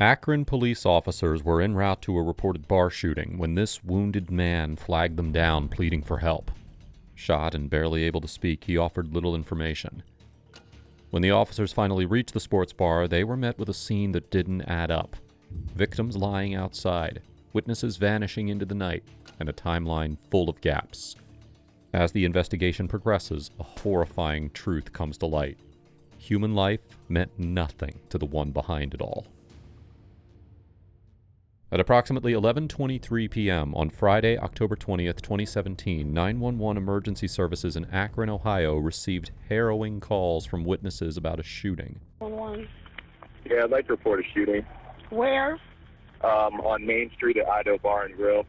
Akron police officers were en route to a reported bar shooting when this wounded man flagged them down, pleading for help. Shot and barely able to speak, he offered little information. When the officers finally reached the sports bar, they were met with a scene that didn't add up. Victims lying outside, witnesses vanishing into the night, and a timeline full of gaps. As the investigation progresses, a horrifying truth comes to light. Human life meant nothing to the one behind it all. At approximately 11:23 p.m. on Friday, October 20th, 2017, 911 emergency services in Akron, Ohio received harrowing calls from witnesses about a shooting. Yeah, I'd like to report a shooting. Where? On Main Street at Idaho Bar and Grill.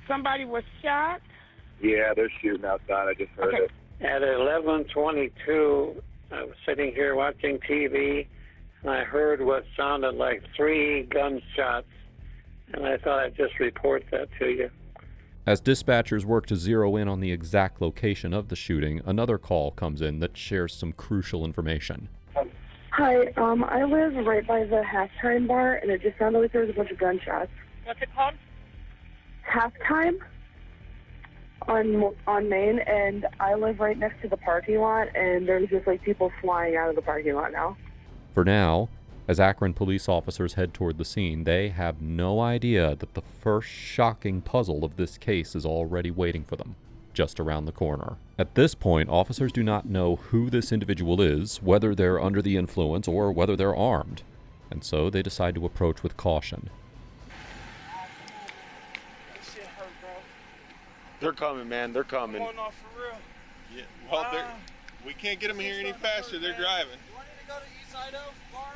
Somebody was shot? Yeah, they're shooting outside. I just heard it. At 11:22, I was sitting here watching TV, and I heard what sounded like 3 gunshots, and I thought I'd just report that to you. As dispatchers work to zero in on the exact location of the shooting, another call comes in that shares some crucial information. Hi, I live right by the Halftime Bar, and it just sounded like there was a bunch of gunshots. What's it called? Halftime on Main, and I live right next to the parking lot, and there's just like people flying out of the parking lot now. For now, as Akron police officers head toward the scene, they have no idea that the first shocking puzzle of this case is already waiting for them, just around the corner. At this point, officers do not know who this individual is, whether they're under the influence or whether they're armed, and so they decide to approach with caution. They're coming, man. They're coming. Going off for real. Yeah. Well, we can't get them here any faster. They're driving. You want to go to East Idaho Bar?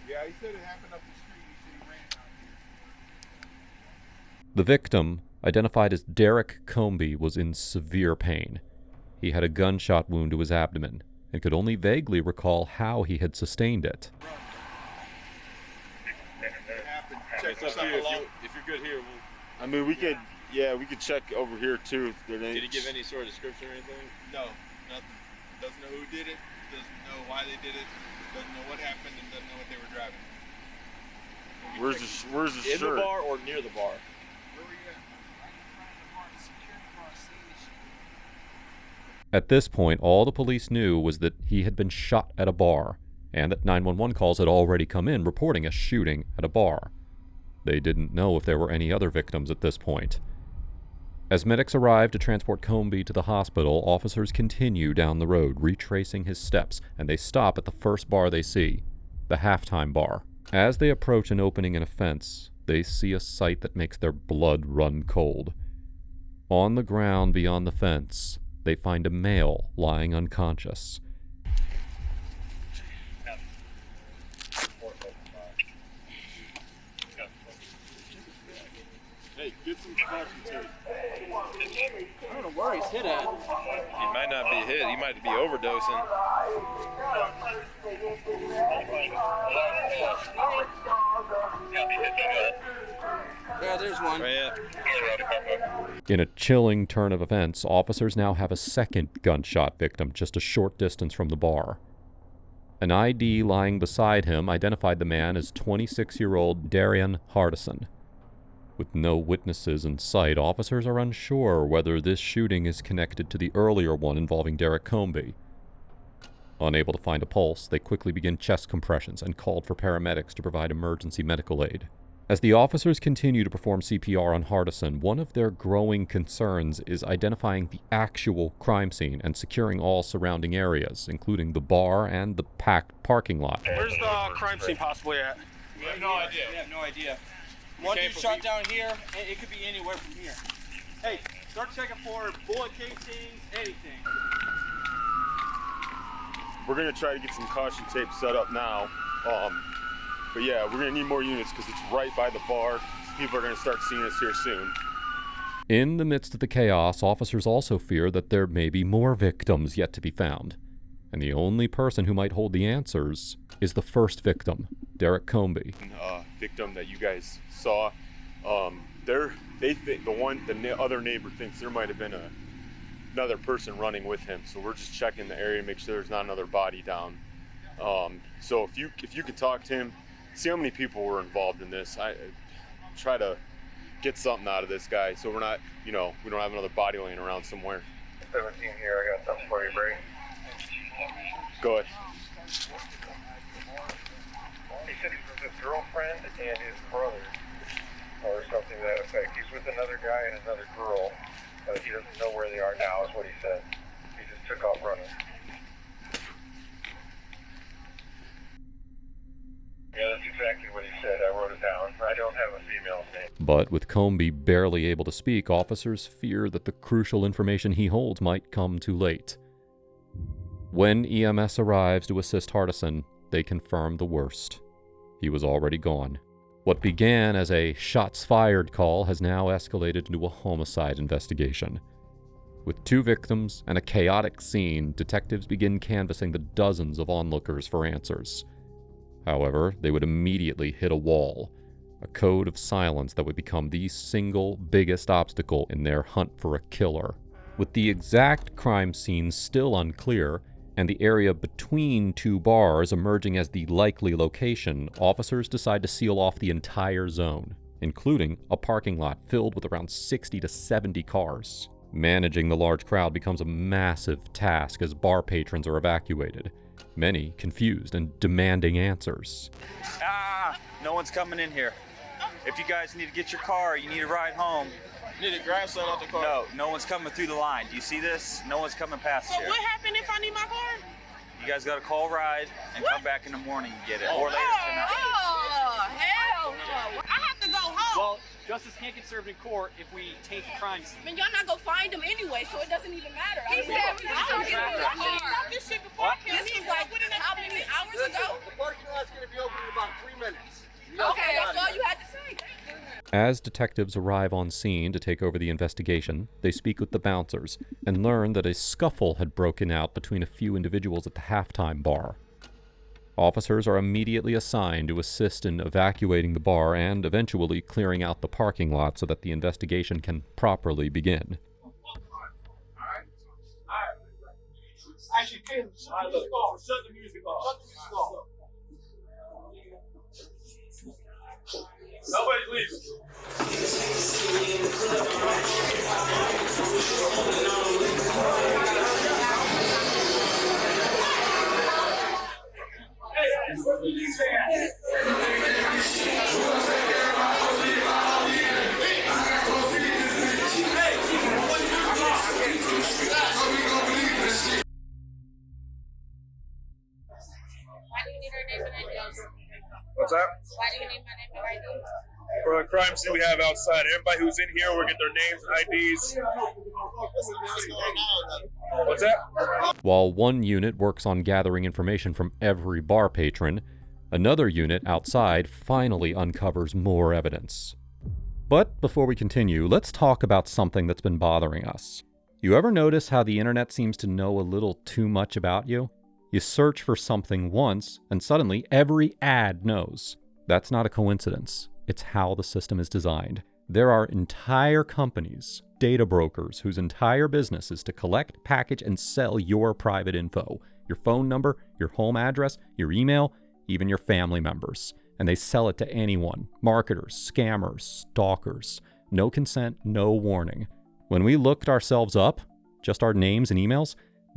Yeah, he said it happened up the street. He said he ran out here. The victim, identified as Derek Comby, was in severe pain. He had a gunshot wound to his abdomen and could only vaguely recall how he had sustained it. Check us out if you're good here. I mean, we could check over here too. Did he give any sort of description or anything? No, nothing. Doesn't know who did it. Doesn't know why they did it. Doesn't know what happened, and doesn't know what they were driving. Where's the shirt? In the bar or near the bar? Where were you at? At this point, all the police knew was that he had been shot at a bar, and that 911 calls had already come in reporting a shooting at a bar. They didn't know if there were any other victims at this point. As medics arrive to transport Comby to the hospital, officers continue down the road, retracing his steps, and they stop at the first bar they see, the Halftime Bar. As they approach an opening in a fence, they see a sight that makes their blood run cold. On the ground beyond the fence, they find a male lying unconscious. Hey, get some caution tape. I don't know where he's hit at. He might not be hit. He might be overdosing. Yeah, there's one. Right, yeah. In a chilling turn of events, officers now have a second gunshot victim just a short distance from the bar. An ID lying beside him identified the man as 26-year-old Darian Hardison. With no witnesses in sight, officers are unsure whether this shooting is connected to the earlier one involving Derek Comby. Unable to find a pulse, they quickly begin chest compressions and called for paramedics to provide emergency medical aid. As the officers continue to perform CPR on Hardison, one of their growing concerns is identifying the actual crime scene and securing all surrounding areas, including the bar and the packed parking lot. Where's the crime scene possibly at? We have no idea. We have no idea. One dude shot down here, and it could be anywhere from here. Hey, start checking for bullet casings, anything. We're gonna try to get some caution tape set up now. But yeah, we're gonna need more units because it's right by the bar. People are gonna start seeing us here soon. In the midst of the chaos, officers also fear that there may be more victims yet to be found. And the only person who might hold the answers is the first victim, Derek Comby. Victim that you guys saw, they think the other neighbor thinks there might have been another person running with him. So we're just checking the area to make sure there's not another body down. So if you could talk to him, see how many people were involved in this. I try to get something out of this guy so we're not, we don't have another body laying around somewhere. 17 here, I got something for you, Bray. Go ahead. He said he was with his girlfriend and his brother, or something to that effect. He's with another guy and another girl. He doesn't know where they are now, is what he said. He just took off running. Yeah, that's exactly what he said. I wrote it down. I don't have a female's name. But with Comby barely able to speak, officers fear that the crucial information he holds might come too late. When EMS arrives to assist Hardison, they confirm the worst. He was already gone. What began as a shots fired call has now escalated into a homicide investigation. With 2 victims and a chaotic scene, detectives begin canvassing the dozens of onlookers for answers. However, they would immediately hit a wall, a code of silence that would become the single biggest obstacle in their hunt for a killer. With the exact crime scene still unclear, and the area between 2 bars emerging as the likely location, officers decide to seal off the entire zone, including a parking lot filled with around 60 to 70 cars. Managing the large crowd becomes a massive task as bar patrons are evacuated, many confused and demanding answers. No one's coming in here. If you guys need to get your car, you need a ride home. Need to grab something out the car. No one's coming through the line. Do you see this? No one's coming past So here. what happened if I need my car? You guys got to call ride and come back in the morning and get it, or later tonight. Oh, hell no. I have to go home. Well, justice can't get served in court if we take the crime scene. I mean, y'all not gonna find him anyway, so it doesn't even matter. He said we I didn't stop this shit before I came This here. was like how many hours ago? The parking lot's going to be open in about 3 minutes. Okay, that's all you had to say. As detectives arrive on scene to take over the investigation, they speak with the bouncers and learn that a scuffle had broken out between a few individuals at the halftime bar. Officers are immediately assigned to assist in evacuating the bar and eventually clearing out the parking lot so that the investigation can properly begin. Actually, shut the music off. Nobody leaves. Why do you need our name and ID? What's that? Why do you need my name and ID? For a crime scene we have outside. Everybody who's in here will get their names and IDs. What's that? While one unit works on gathering information from every bar patron, another unit outside finally uncovers more evidence. But before we continue, let's talk about something that's been bothering us. You ever notice how the internet seems to know a little too much about you? You search for something once, and suddenly every ad knows. That's not a coincidence. It's how the system is designed. There are entire companies, data brokers, whose entire business is to collect, package, and sell your private info. Your phone number, your home address, your email, even your family members. And they sell it to anyone. Marketers, scammers, stalkers. No consent, no warning. When we looked ourselves up, just our names and emails,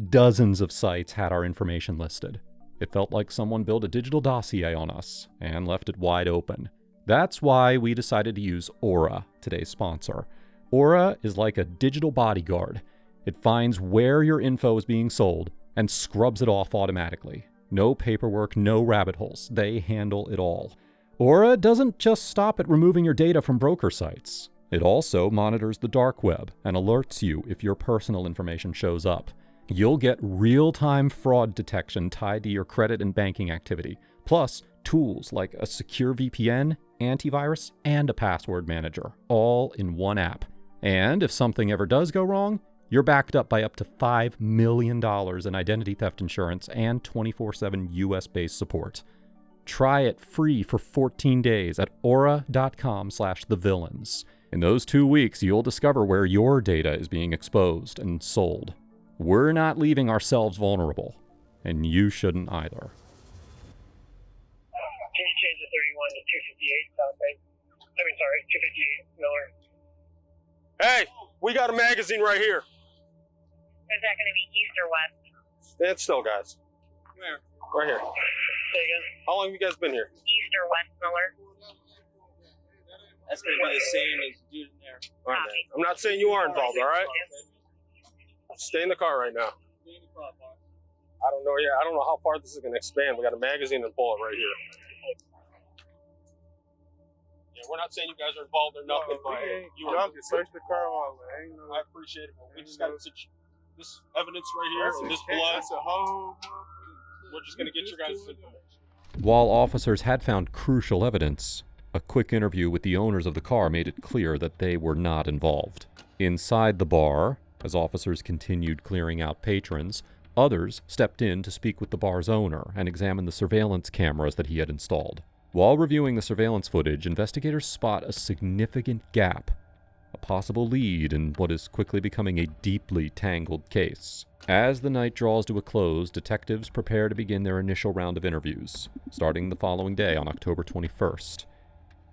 dozens of sites had our information listed. It felt like someone built a digital dossier on us and left it wide open. That's why we decided to use Aura, today's sponsor. Aura is like a digital bodyguard. It finds where your info is being sold and scrubs it off automatically. No paperwork, no rabbit holes. They handle it all. Aura doesn't just stop at removing your data from broker sites. It also monitors the dark web and alerts you if your personal information shows up. You'll get real-time fraud detection tied to your credit and banking activity, plus tools like a secure VPN, antivirus, and a password manager, all in one app. And if something ever does go wrong, you're backed up by up to $5 million in identity theft insurance and 24/7 US-based support. Try it free for 14 days at aura.com/thevillains. In those 2 weeks, you'll discover where your data is being exposed and sold. We're not leaving ourselves vulnerable, and you shouldn't either. Can you change the South Bay. 258 Miller. Hey, we got a magazine right here. Is that going to be east or west? Stand still, guys. Where? Right here. Say again? How long have you guys been here? East or west, Miller? That's going to be the same as the dude in there. All right, man. I'm not saying you are involved, all right? Stay in the car right now. I don't know yet. I don't know how far this is going to expand. We got a magazine and bullet right here. Yeah, we're not saying you guys are involved or nothing, but Y'all can search the car all day. I appreciate it. We just got this evidence right here and this blood. That's a whole. We're just going to get your guys' information. While officers had found crucial evidence, a quick interview with the owners of the car made it clear that they were not involved. Inside the bar, as officers continued clearing out patrons, others stepped in to speak with the bar's owner and examine the surveillance cameras that he had installed. While reviewing the surveillance footage, investigators spot a significant gap, a possible lead in what is quickly becoming a deeply tangled case. As the night draws to a close, detectives prepare to begin their initial round of interviews, starting the following day on October 21st.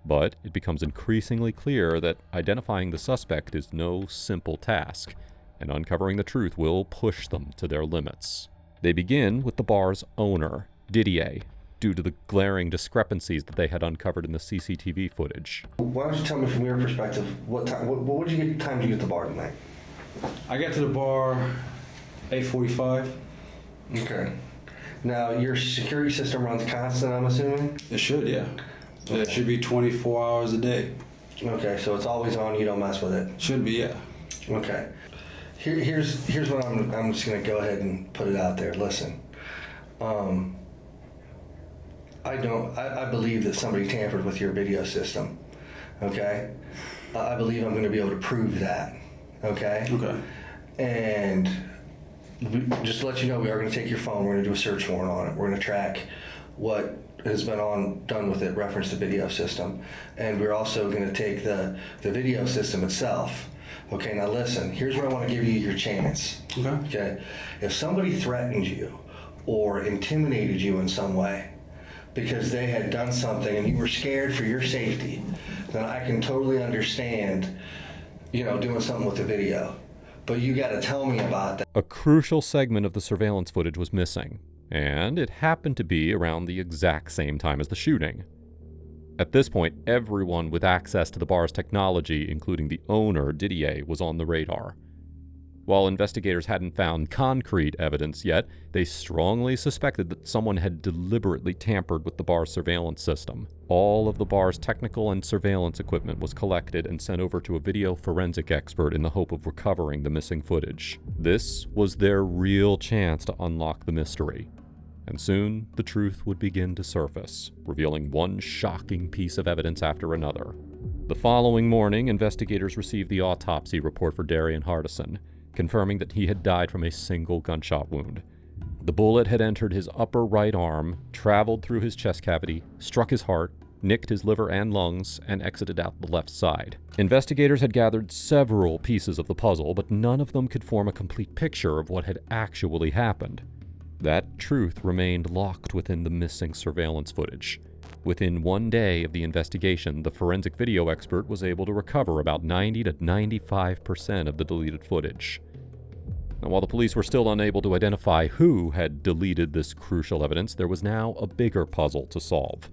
But it becomes increasingly clear that identifying the suspect is no simple task, and uncovering the truth will push them to their limits. They begin with the bar's owner, Didier, due to the glaring discrepancies that they had uncovered in the CCTV footage. Why don't you tell me from your perspective, what time did you get to the bar tonight? I got to the bar 8:45. Okay. Now, your security system runs constant, I'm assuming? It should, yeah. Okay. It should be 24 hours a day. Okay, so it's always on, you don't mess with it? Should be, yeah. Okay. Here's what I'm just going to go ahead and put it out there. Listen. I believe that somebody tampered with your video system. Okay? I believe I'm going to be able to prove that. Okay? Okay. And just to let you know, we are going to take your phone. We're going to do a search warrant on it. We're going to track what has been done with it, reference the video system. And we're also going to take the video system itself. Okay, now listen, here's where I want to give you your chance. Okay? If somebody threatened you or intimidated you in some way because they had done something and you were scared for your safety, then I can totally understand, doing something with the video. But you got to tell me about that. A crucial segment of the surveillance footage was missing, and it happened to be around the exact same time as the shooting. At this point, everyone with access to the bar's technology, including the owner, Didier, was on the radar. While investigators hadn't found concrete evidence yet, they strongly suspected that someone had deliberately tampered with the bar's surveillance system. All of the bar's technical and surveillance equipment was collected and sent over to a video forensic expert in the hope of recovering the missing footage. This was their real chance to unlock the mystery. And soon, the truth would begin to surface, revealing one shocking piece of evidence after another. The following morning, investigators received the autopsy report for Darian Hardison, confirming that he had died from a single gunshot wound. The bullet had entered his upper right arm, traveled through his chest cavity, struck his heart, nicked his liver and lungs, and exited out the left side. Investigators had gathered several pieces of the puzzle, but none of them could form a complete picture of what had actually happened. That truth remained locked within the missing surveillance footage. Within 1 day of the investigation, the forensic video expert was able to recover about 90 to 95% of the deleted footage. Now, while the police were still unable to identify who had deleted this crucial evidence, there was now a bigger puzzle to solve.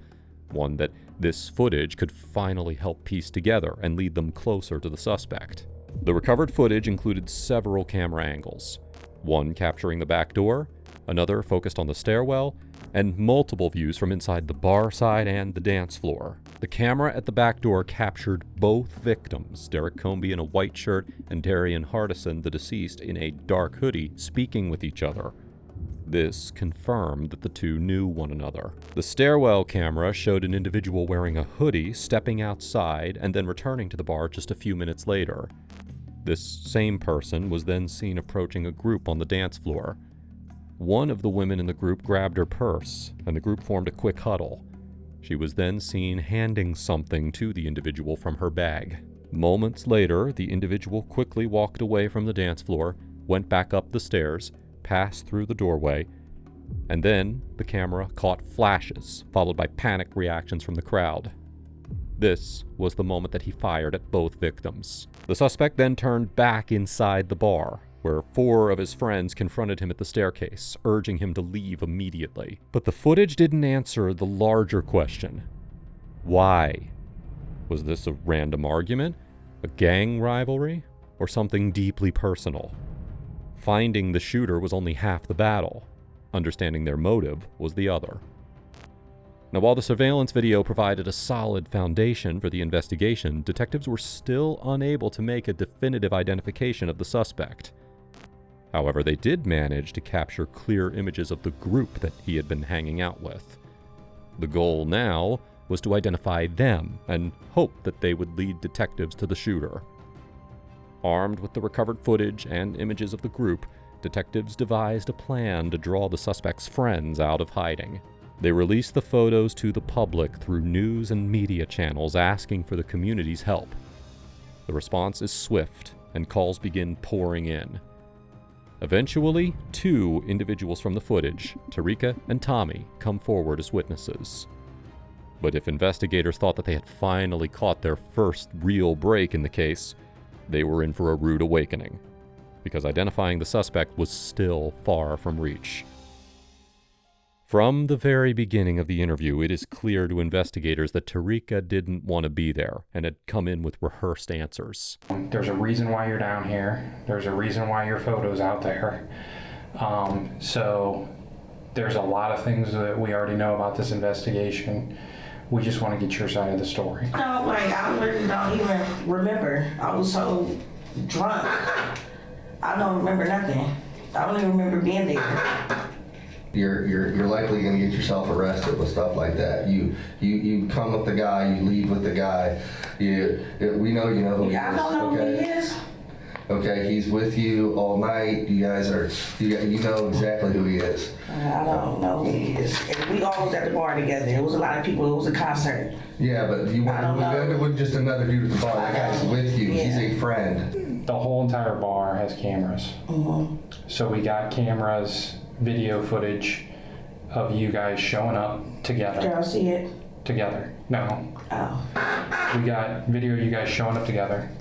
One that this footage could finally help piece together and lead them closer to the suspect. The recovered footage included several camera angles, one capturing the back door, another focused on the stairwell, and multiple views from inside the bar side and the dance floor. The camera at the back door captured both victims, Derek Comby in a white shirt and Darian Hardison, the deceased, in a dark hoodie, speaking with each other. This confirmed that the two knew one another. The stairwell camera showed an individual wearing a hoodie stepping outside and then returning to the bar just a few minutes later. This same person was then seen approaching a group on the dance floor. One of the women in the group grabbed her purse, and the group formed a quick huddle. She was then seen handing something to the individual from her bag. Moments later, the individual quickly walked away from the dance floor, went back up the stairs, passed through the doorway, and then the camera caught flashes, followed by panic reactions from the crowd. This was the moment that he fired at both victims. The suspect then turned back inside the bar, where 4 of his friends confronted him at the staircase, urging him to leave immediately. But the footage didn't answer the larger question. Why? Was this a random argument, a gang rivalry, or something deeply personal? Finding the shooter was only half the battle. Understanding their motive was the other. Now, while the surveillance video provided a solid foundation for the investigation, detectives were still unable to make a definitive identification of the suspect. However, they did manage to capture clear images of the group that he had been hanging out with. The goal now was to identify them and hope that they would lead detectives to the shooter. Armed with the recovered footage and images of the group, detectives devised a plan to draw the suspect's friends out of hiding. They released the photos to the public through news and media channels asking for the community's help. The response is swift, and calls begin pouring in. Eventually, 2 individuals from the footage, Tarika and Tommy, come forward as witnesses. But if investigators thought that they had finally caught their first real break in the case, they were in for a rude awakening, because identifying the suspect was still far from reach. From the very beginning of the interview, it is clear to investigators that Tarika didn't want to be there and had come in with rehearsed answers. There's a reason why you're down here. There's a reason why your photo's out there. So there's a lot of things that we already know about this investigation. We just want to get your side of the story. No, like, I really don't even remember. I was so drunk. I don't remember nothing. I don't even remember being there. You're likely going to get yourself arrested with stuff like that. You come with the guy, you leave with the guy. We know you know who he is. I don't know who he is. Okay, he's with you all night. You guys are, you know exactly who he is. I don't know who he is. And we all was at the bar together. It was a lot of people. It was a concert. Yeah, but it wasn't just another dude at the bar. That guy's with you. Yeah. He's a friend. The whole entire bar has cameras. Mm-hmm. So we got cameras, video footage of you guys showing up together. Did I see it? Together. No. Oh. We got video of you guys showing up together.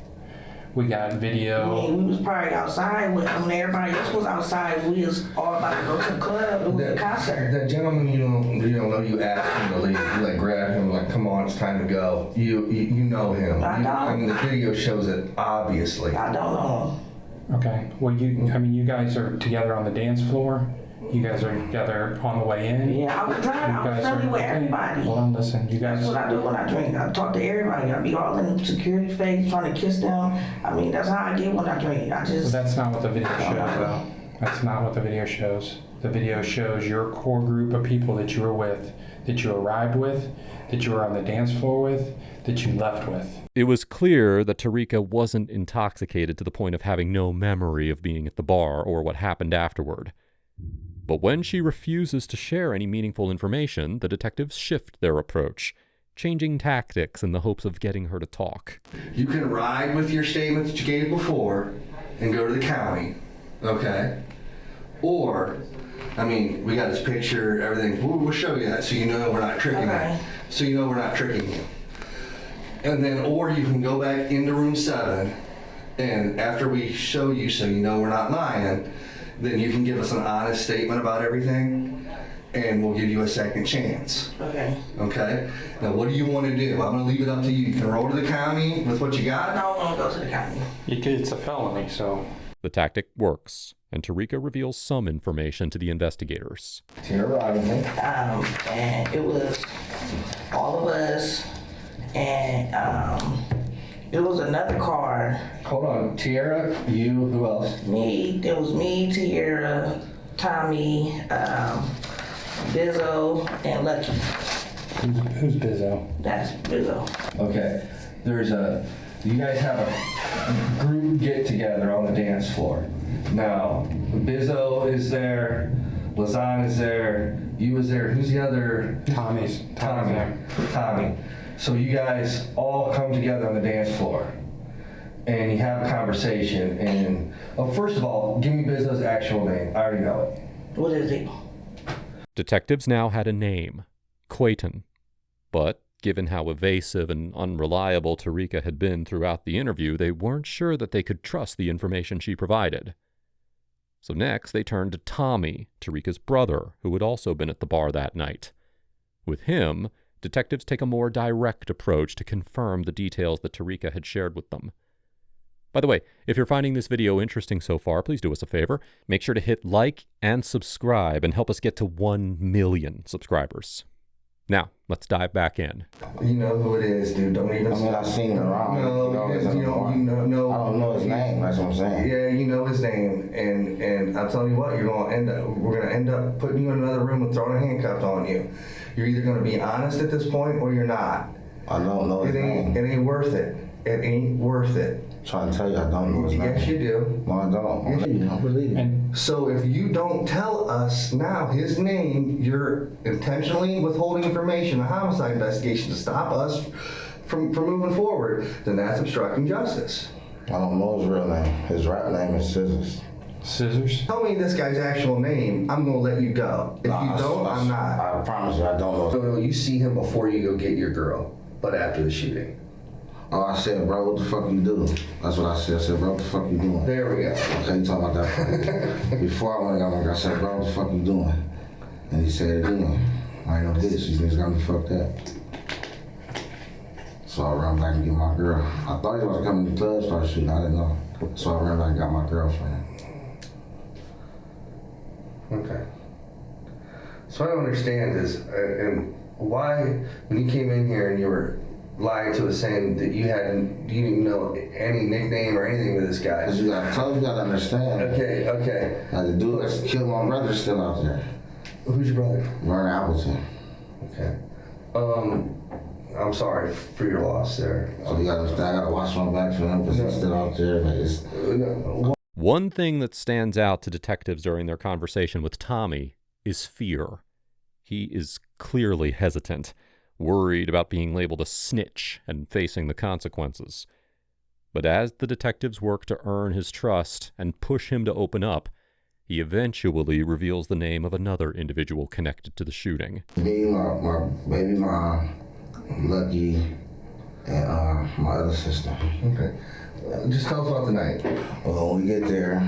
We got video. I mean, we was probably outside when everybody else was outside. We was all about to go to the club. It was a concert. That gentleman, you don't know. You asked him to leave. You like grab him, like, come on, it's time to go. You know him. I don't. I mean, the video shows it obviously. I don't know. Okay. Well, you guys are together on the dance floor. You guys are together on the way in. Yeah, I was driving. I was friendly with everybody. Well, listen, you guys. That's what I do when I drink. I talk to everybody. I be all in the security face, trying to kiss them. I mean, that's how I get when I drink. Well, that's not what the video shows, though. That's not what the video shows. The video shows your core group of people that you were with, that you arrived with, that you were on the dance floor with, that you left with. It was clear that Tarika wasn't intoxicated to the point of having no memory of being at the bar or what happened afterward. But when she refuses to share any meaningful information, the detectives shift their approach, changing tactics in the hopes of getting her to talk. You can ride with your statement that you gave before and go to the county, okay? Or, I mean, we got this picture, everything. We'll show you that so you know we're not tricking you. So you know we're not tricking you. And then, or you can go back into room 7, and after we show you so you know we're not lying, then you can give us an honest statement about everything, and we'll give you a second chance. Okay. Okay? Now, what do you want to do? I'm going to leave it up to you. You can roll to the county with what you got? No, I want to go to the county. It's a felony, so. The tactic works, and Tarika reveals some information to the investigators. And it was all of us, and it was another car. Hold on, Tierra, you, who else? Me, it was me, Tierra, Tommy, Bizzo, and Lucky. Who's Bizzo? That's Bizzo. Okay, you guys have a group get together on the dance floor. Now, Bizzo is there, Lazan is there, you was there, who's the other? Tommy. So you guys all come together on the dance floor and you have a conversation, and first of all, give me Bizzo's actual name. I already know it. What is he? Detectives now had a name, Queitin. But given how evasive and unreliable Tarika had been throughout the interview, they weren't sure that they could trust the information she provided. So next, they turned to Tommy, Tarika's brother, who had also been at the bar that night. With him, detectives take a more direct approach to confirm the details that Tarika had shared with them. By the way, if you're finding this video interesting so far, please do us a favor. Make sure to hit like and subscribe and help us get to 1 million subscribers. Now, let's dive back in. You know who it is, dude. Don't even. I mean, I've seen him around. No, you know, I don't know his name. That's what I'm saying. Yeah, you know his name, and I'm telling you what, we're gonna end up putting you in another room and throwing a handcuff on you. You're either gonna be honest at this point or you're not. I don't know his name. It ain't worth it. It ain't worth it. I'm trying to tell you, I don't know his name. Yes, you do. No, I don't. Yes, you do. I believe it. So if you don't tell us now his name, you're intentionally withholding information, a homicide investigation to stop us from moving forward, then that's obstructing justice. I don't know his real name. His rap name is Scissors. Scissors? Tell me this guy's actual name, I'm gonna let you go. If you don't, I'm not. I promise you, I don't know. So you see him before you go get your girl, but after the shooting. Oh, I said, bro, what the fuck you do? That's what I said. I said, bro, what the fuck you doing? There we go. Okay, you talking about that. Before I went and got my girl, I said, bro, what the fuck you doing? And he said it again. I ain't no bitch. These niggas got me fucked up. So I ran back and get my girl. I thought he was coming to the club, start shooting. I didn't know. So I ran back and got my girlfriend. Okay. So what I don't understand is, and why, when you came in here and you were lying to us saying that you didn't know any nickname or anything with this guy. Cause I told you, gotta understand. Okay. Now the dude that's killed my brother is still out there. Who's your brother? Vernon Appleton. Okay. I'm sorry for your loss there. So you gotta understand, I gotta watch my back for him because he's still out there. Like One thing that stands out to detectives during their conversation with Tommy is fear. He is clearly hesitant, worried about being labeled a snitch and facing the consequences. But as the detectives work to earn his trust and push him to open up, he eventually reveals the name of another individual connected to the shooting. Me, my baby mom, Lucky, and my other sister. Okay. Just tell us about the night. Well, when we get there,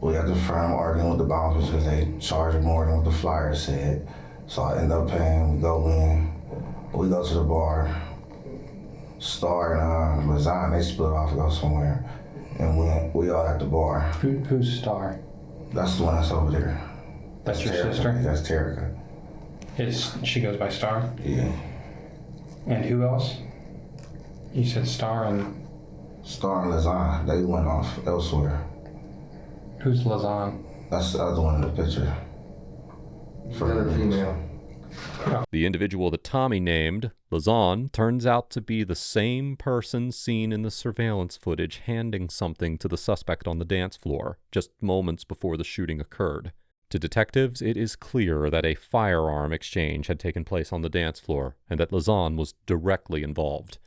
we got the firm arguing with the bouncers because they charged more than what the flyer said. So I end up paying, we go in, we go to the bar. Star and Lazan, they split off to go somewhere. And we all at the bar. Who's Star? That's the one that's over there. That's your Terica. sister? That's Terica. She goes by Star? Yeah. And who else? You said Star and Lazan, they went off elsewhere. Who's Lazan? That's the other one in the picture. Another female. The individual that Tommy named, Lazan, turns out to be the same person seen in the surveillance footage handing something to the suspect on the dance floor, just moments before the shooting occurred. To detectives, it is clear that a firearm exchange had taken place on the dance floor, and that Lazan was directly involved.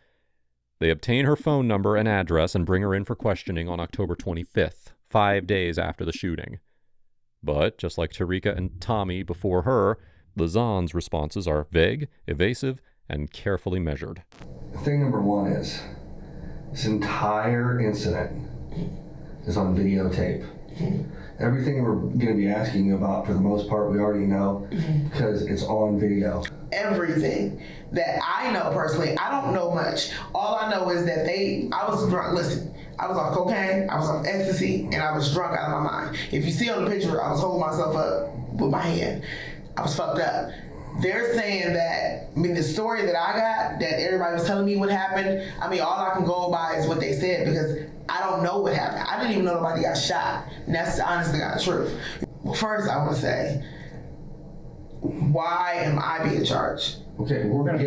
They obtain her phone number and address and bring her in for questioning on October 25th, 5 days after the shooting. But, just like Tarika and Tommy before her, Lazan's responses are vague, evasive, and carefully measured. Thing number one is, this entire incident is on videotape. Everything we're going to be asking you about, for the most part, we already know because it's on video. Everything that I know personally, I don't know much. All I know is that I was drunk. Listen, I was off cocaine, I was off ecstasy, and I was drunk out of my mind. If you see on the picture, I was holding myself up with my hand. I was fucked up. They're saying that, the story that I got, that everybody was telling me what happened, all I can go by is what they said because I don't know what happened. I didn't even know nobody got shot. And that's the honest to God truth. Well, first I want to say, why am I being charged? Okay, we're gonna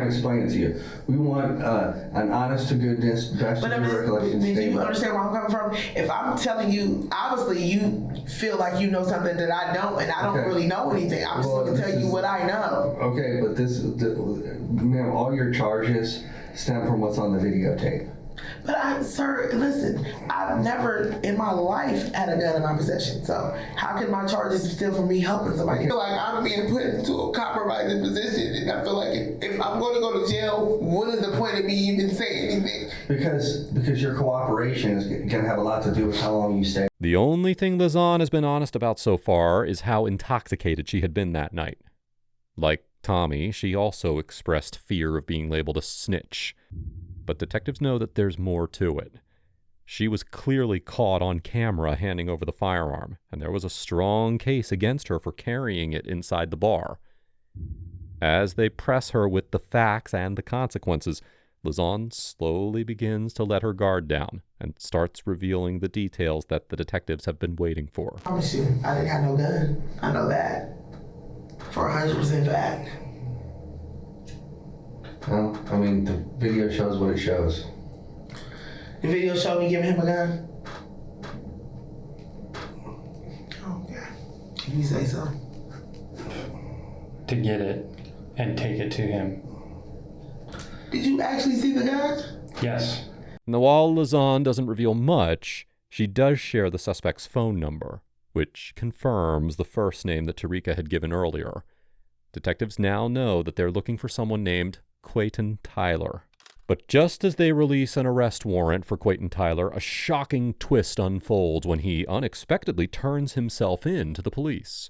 explain it to you. We want an honest to goodness, best of your recollection Did statement. you understand where I'm coming from? If I'm telling you, obviously you feel like you know something that I don't, and I don't really know anything. I'm just going to tell you what I know. Okay, but ma'am, all your charges stem from what's on the videotape. But sir, listen, I've never in my life had a gun in my possession. So how can my charges still for me helping somebody? I feel like I'm being put into a compromising position, and I feel like if I'm going to go to jail, what is the point of me even saying anything? Because your cooperation is going to have a lot to do with how long you stay. The only thing Lizanne has been honest about so far is how intoxicated she had been that night. Like Tommy, she also expressed fear of being labeled a snitch. But detectives know that there's more to it. She was clearly caught on camera handing over the firearm, and there was a strong case against her for carrying it inside the bar. As they press her with the facts and the consequences, Lizanne slowly begins to let her guard down and starts revealing the details that the detectives have been waiting for. I promise you, I didn't have no gun. I know that. For 100% fact. Well, I mean, the video shows what it shows. The video showed me giving him a gun? Oh, God. If you say so. To get it and take it to him. Did you actually see the gun? Yes. Now, while Lizanne doesn't reveal much, she does share the suspect's phone number, which confirms the first name that Tarika had given earlier. Detectives now know that they're looking for someone named Queitin Tyler. But just as they release an arrest warrant for Queitin Tyler, a shocking twist unfolds when he unexpectedly turns himself in to the police.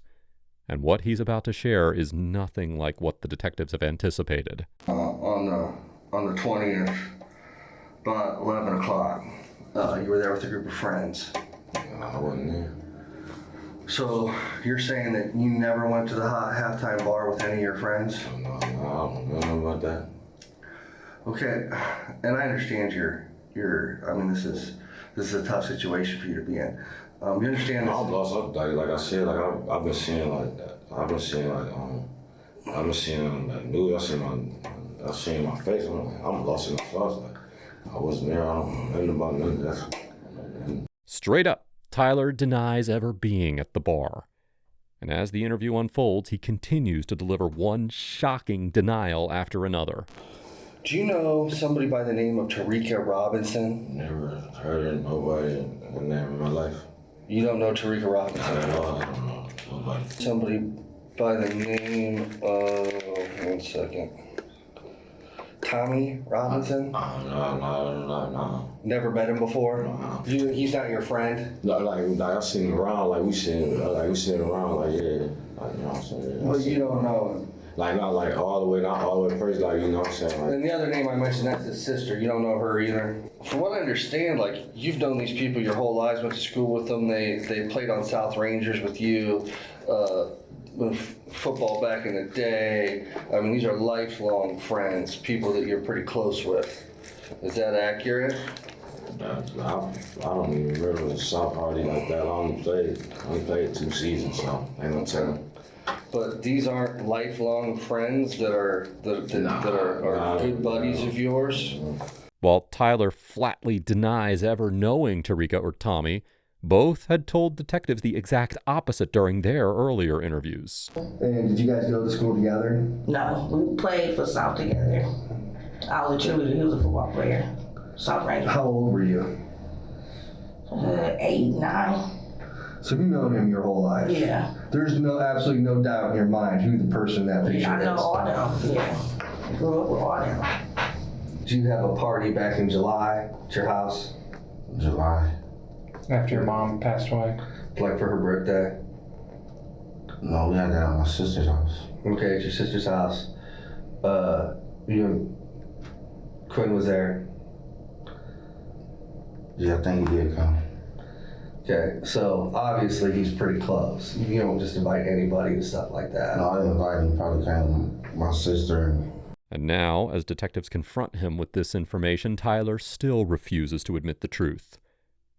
And what he's about to share is nothing like what the detectives have anticipated. On the 20th, about 11 o'clock, you were there with a group of friends. I wasn't there. So you're saying that you never went to the halftime bar with any of your friends? No, I don't know about that. Okay, and I understand I mean, this is a tough situation for you to be in. You understand this? I'm lost. Like I said, like I've been seeing like that. I've been seeing like news. I seen my face. I'm lost in the sauce. Like I wasn't there. I don't know nothing about none of that. Straight up, Tyler denies ever being at the bar. And as the interview unfolds, he continues to deliver one shocking denial after another. Do you know somebody by the name of Tarika Robinson? Never heard of nobody in that in my life. You don't know Tarika Robinson? I don't know nobody. Somebody by the name of, one second, Tommy Robinson? No. Never met him before? No. He's not your friend? No, like I seen him around, like we seen around, like yeah, like you know what I'm saying. But you don't know him? Like not like all the way first, like you know what I'm saying. Like, and the other name I mentioned, that's his sister. You don't know her either. From what I understand, like you've known these people your whole lives, went to school with them. They played on South Rangers with you, football back in the day. I mean, these are lifelong friends, people that you're pretty close with. Is that accurate? I don't even remember a South party like that. I only played 2 seasons, so ain't no telling. But these aren't lifelong friends that are good buddies of yours? While Tyler flatly denies ever knowing Tarika or Tommy, both had told detectives the exact opposite during their earlier interviews. And did you guys go to school together? No, we played for South together. I was a cheerleader, he was a football player. South Ranger. How old were you? 8, 9. So you've known him your whole life? Yeah. There's absolutely no doubt in your mind who the person in that picture is? I know all them, yeah. Grew up with all them. Did you have a party back in July at your house? July. After your mom passed away? Like for her birthday? No, we had that at my sister's house. Okay, at your sister's house. Quinn was there? Yeah, I think he did come. Okay, so obviously he's pretty close. You don't just invite anybody to stuff like that. No, I didn't invite him. Probably came my sister. And now, as detectives confront him with this information, Tyler still refuses to admit the truth.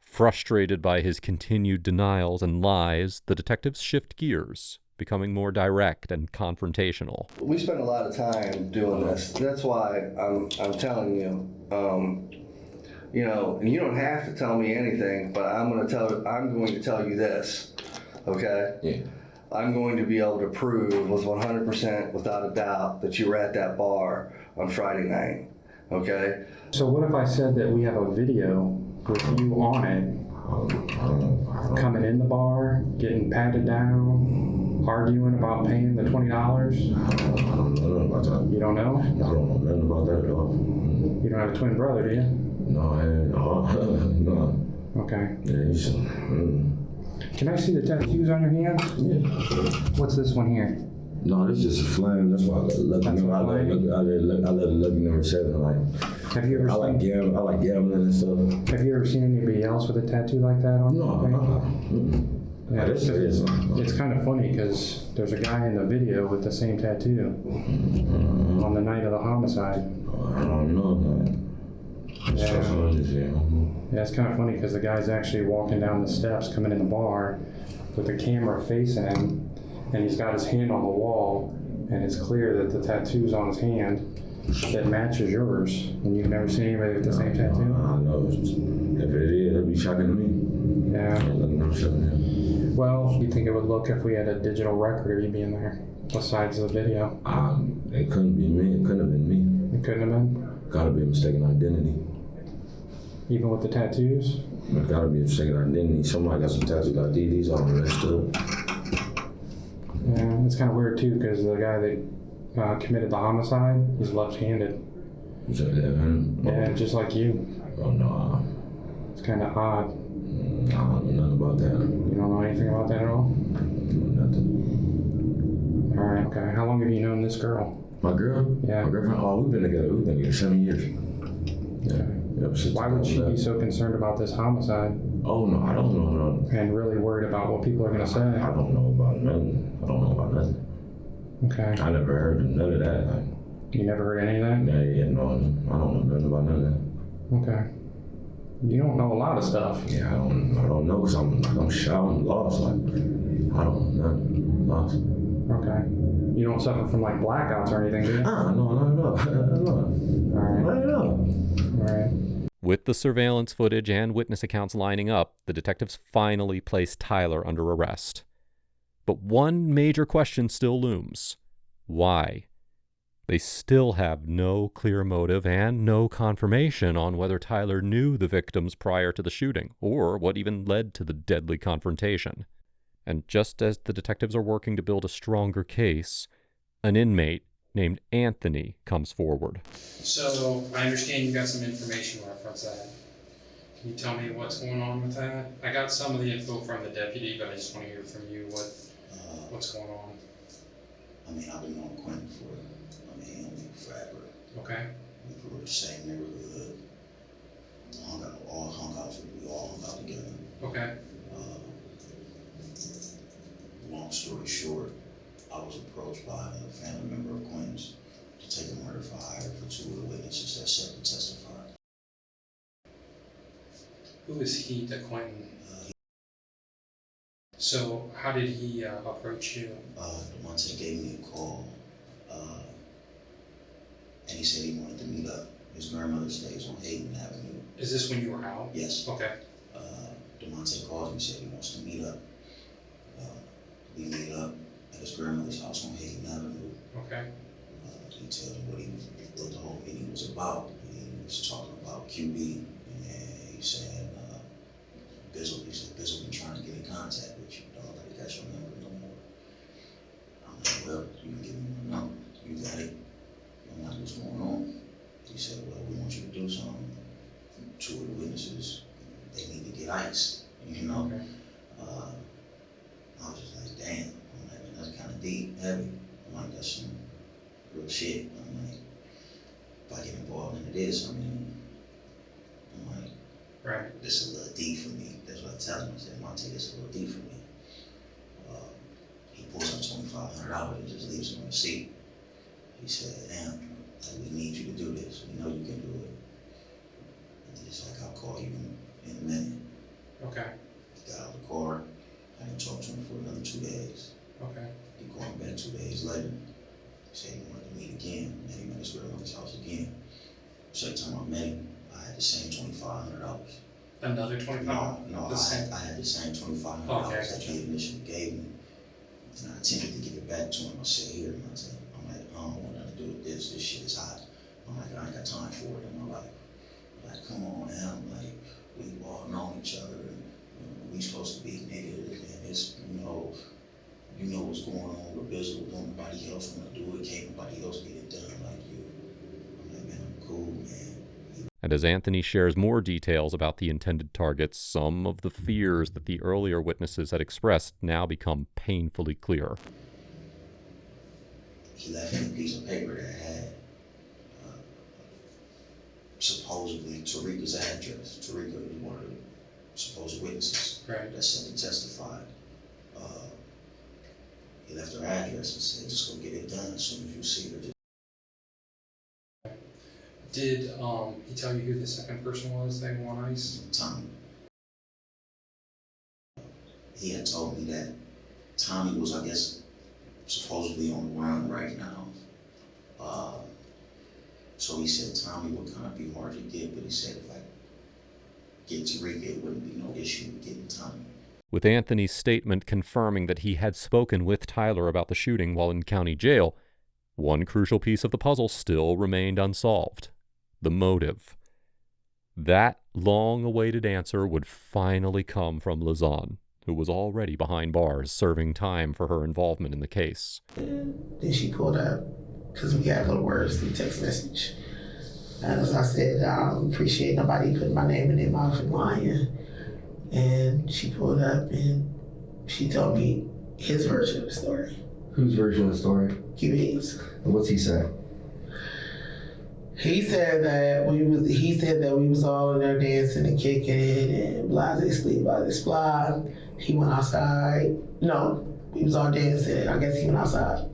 Frustrated by his continued denials and lies, the detectives shift gears, becoming more direct and confrontational. We spent a lot of time doing this. That's why I'm telling you, you know, and you don't have to tell me anything, but I'm going to tell you this, okay? Yeah. I'm going to be able to prove with 100% without a doubt that you were at that bar on Friday night. Okay? So what if I said that we have a video with you on it, coming in the bar, getting patted down, arguing about paying the $20? I don't know nothing about that. You don't know? I don't know nothing about that at all. You don't have a twin brother, do you? No, no. Okay. Yeah, he's. Can I see the tattoos on your hands? Yeah. What's this one here? No, this is just a flame. That's why I let lucky number 7. Like, have you ever? I like gambling and stuff. Have you ever seen anybody else with a tattoo like that on? No. Yeah, it's kind of funny because there's a guy in the video with the same tattoo on the night of the homicide. I don't know, man. Yeah, it's kind of funny because the guy's actually walking down the steps coming in the bar with the camera facing him, and he's got his hand on the wall, and it's clear that the tattoo's on his hand that matches yours. And you've never seen anybody with the same tattoo? I know. If it is, it'd be shocking to me. Yeah. Well, you think it would look if we had a digital record of you being there, besides the video? It couldn't be me. It couldn't have been me. It couldn't have been? Gotta be a mistaken identity. Even with the tattoos? It gotta be a mistaken identity. Somebody got some tattoos like these all messed up. Yeah, it's kind of weird too, because the guy that committed the homicide, he's left-handed. Is that him? Yeah, just like you. Oh no. It's kind of odd. I don't know nothing about that. You don't know anything about that at all? Nothing. All right, okay. How long have you known this girl? My girl? Yeah. My girlfriend? Oh, we've been together 7 years. Yeah. Why would she be so concerned about this homicide? Oh no, I don't know nothing. And really worried about what people are going to say? I don't know about nothing. I don't know about nothing. Okay. I never heard of none of that. You never heard any of that? No, I don't know nothing about none of that. Okay. You don't know a lot of stuff. Yeah, I don't know because I'm shy, I'm lost. Like, I don't know nothing. Lost. Okay. You don't suffer from like blackouts or anything, do you? No, not at all. No. All right. Not at all. All right. With the surveillance footage and witness accounts lining up, the detectives finally placed Tyler under arrest. But one major question still looms. Why? They still have no clear motive and no confirmation on whether Tyler knew the victims prior to the shooting, or what even led to the deadly confrontation. And just as the detectives are working to build a stronger case, an inmate named Anthony comes forward. So, I understand you got some information reference that. Can you tell me what's going on with that? I got some of the info from the deputy, but I just want to hear from you what's going on. I mean, I've been knowing Queitin forever. Okay. We grew up in the same neighborhood. We all hung out together. Okay. Long story short, I was approached by a family member of Queitin's to take a murder for hire for 2 of the witnesses that said to testify. Who is he to Queitin? So, how did he approach you? Once he gave me a call, and he said he wanted to meet up. His grandmother stays on Hayden Avenue. Is this when you were out? Yes. Okay. DeMonte calls me, said he wants to meet up. We meet up at his grandmother's house on Hayden Avenue. Okay. He tells me what the whole meeting was about. He was talking about QB, and he said, Bizzle been trying to get in contact with you. Nobody got your number no more. I'm like, well, you can give me my number. You got it. I'm like, what's going on? He said, well, we want you to do something. 2 of the witnesses, they need to get iced, you know? Okay. I was just like, damn. I'm like, man, that's kind of deep, heavy. I'm like, that's some real shit. I'm like, if I get involved into this, I'm like, right. This is a little deep for me. That's what I tell him. I said, Monte, this is a little deep for me. He pulls up $2,500 and just leaves it on the seat. He said, damn, we need you to do this. We know you can do it. And he's like, I'll call you in a minute. Okay. He got out of the car. I didn't talk to him for another 2 days. Okay. He called me back 2 days later. He said he wanted to meet again. And he met his grandmother's house again. So every time I met him, I had the same $2,500. Another $2,500? No, I had the same $2,500 that he initially gave me. And I attempted to give it back to him. I said, here, I'm like, I don't want nothing to do with this. This shit is hot. I'm like, I ain't got time for it. And I'm like, come on, man. I'm like, we all know each other, and we supposed to be niggas, and it's, you know what's going on with Bizzle. Don't nobody else want to do it. Can't nobody else get it done like you. I'm like, man, I'm cool, man. And as Anthony shares more details about the intended targets, some of the fears that the earlier witnesses had expressed now become painfully clear. He left me a piece of paper that had supposedly Tarika's address. Tarika was one of the supposed witnesses that said he testified. He left her address and said, just go get it done as soon as you see her. Did he tell you who the second person was that won ice? Tommy. He had told me that Tommy was, I guess, supposedly on the run right now. So he said Tommy would kind of be hard to get, but he said if I get Tarika, it wouldn't be no issue getting Tommy. With Anthony's statement confirming that he had spoken with Tyler about the shooting while in county jail, one crucial piece of the puzzle still remained unsolved: the motive. That long-awaited answer would finally come from Lazan, who was already behind bars serving time for her involvement in the case. Then she pulled up, because we had little words through text message. And as I said, I don't appreciate nobody putting my name in their mouth and lying. And she pulled up and she told me his version of the story. Whose version of the story? QB's. And what's he say? He said that we was all in there dancing and kicking and blah. He went outside. No, we was all dancing. I guess he went outside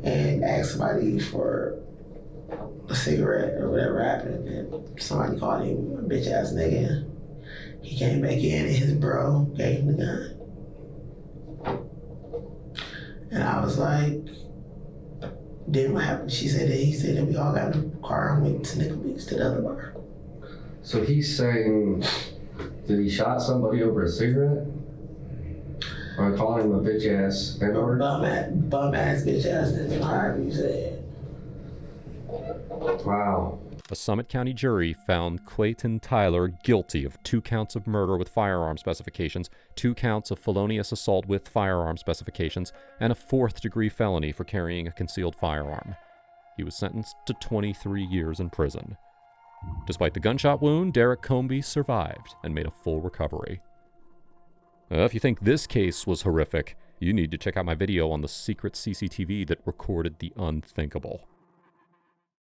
and asked somebody for a cigarette or whatever happened, and somebody called him a bitch ass nigga. He came back in and his bro gave him the gun. And I was like, then what happened? He said that we all got in the car and went to Nickelbeats to the other bar. So he's saying that he shot somebody over a cigarette? Or calling him a bitch ass N-word? Bum ass bitch ass nigga, however you say it. Wow. A Summit County jury found Queitin Tyler guilty of 2 counts of murder with firearm specifications, 2 counts of felonious assault with firearm specifications, and a 4th-degree felony for carrying a concealed firearm. He was sentenced to 23 years in prison. Despite the gunshot wound, Derek Comby survived and made a full recovery. If you think this case was horrific, you need to check out my video on the secret CCTV that recorded the unthinkable.